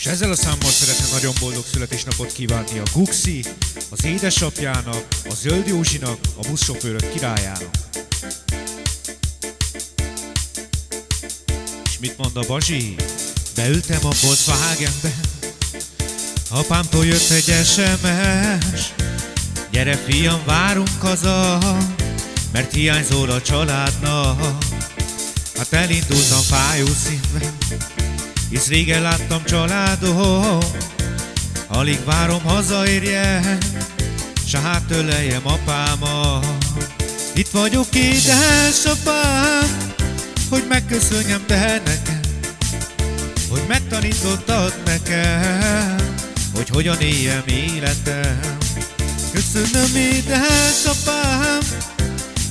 És ezzel a számmal szeretne nagyon boldog születésnapot kívánni a Guxi, az édesapjának, a Zöld Józsinak, a buszsofőrök királyának. És mit mond a Bazsi? Beültem a Volkswagenbe, apámtól jött egy SMS: gyere fiam, várunk haza, mert hiányzol a családnak. Hát elindultam fájó szívvel, hisz régen láttam családom. Alig várom hazaérjen, s hát öleljem apámat. Itt vagyok édesapám, hogy megköszönjem te nekem, hogy megtanítottad nekem, hogy hogyan éljem életem. Köszönöm édesapám,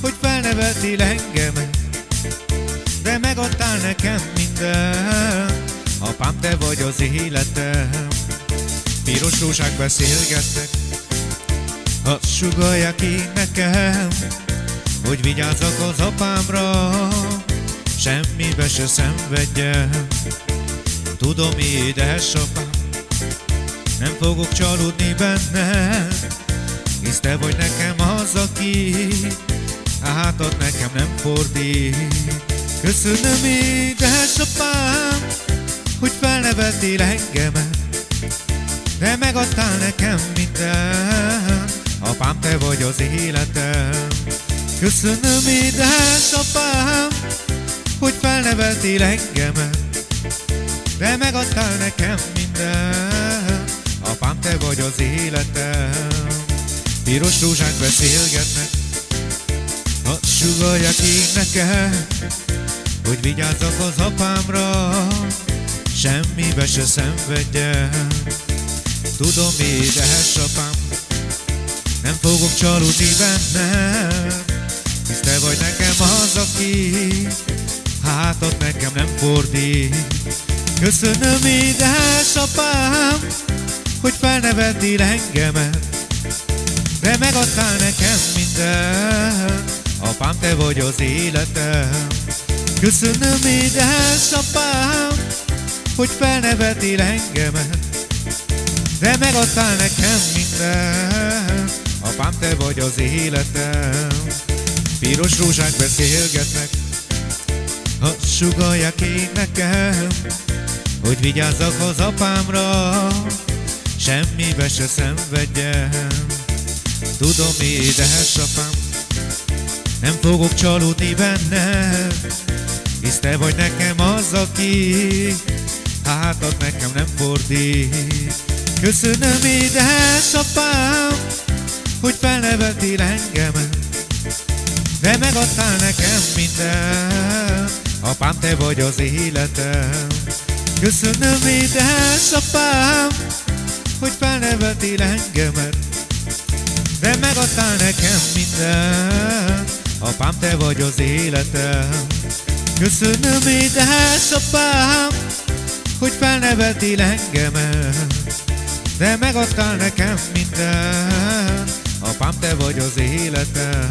hogy felneveltél engemet, de megadtál nekem minden. Apám, te vagy az életem. Piros rózsák beszélgettek, azt sugallják én nekem, hogy vigyázzak az apámra, semmibe se szenvedjem. Tudom, édesapám, nem fogok csalódni benned, hisz te vagy nekem az, aki hátat nekem nem fordít. Köszönöm édesapám, hogy felneveltél engemet, de megadtál nekem minden. Apám, te vagy az életem. Köszönöm édesapám, hogy felneveltél engemet, de megadtál nekem minden. Apám, te vagy az életem. Piros rózsák beszélgetnek, azt sugallják én nekem, hogy vigyázzak az apámra, semmibe se szenvedjem. Tudom, édesapám, nem fogok csalódni benned, hisz te vagy nekem az, aki hátat nekem nem fordít. Köszönöm édesapám, hogy felneveltél engemet, de megadtál nekem minden. Apám, te vagy az életem. Köszönöm édesapám, hogy felneveltél engemet, de megadtál nekem minden. Apám, te vagy az életem. Piros rózsák beszélgetnek, azt sugallják én nekem, hogy vigyázzak az apámra, semmibe se szenvedjem. Tudom, édesapám, nem fogok csalódni benned, hisz te vagy nekem az, aki hátat nekem nem fordít. Köszönöm édesapám, hogy felneveltél engemet, de megadtál nekem minden. Apám, te vagy az életem. Köszönöm édesapám, hogy felneveltél engemet, de megadtál nekem minden. Apám, te vagy az életem. Köszönöm édesapám, hogy felneveltél engemet, de megadtál nekem minden. Apám, te vagy az életem.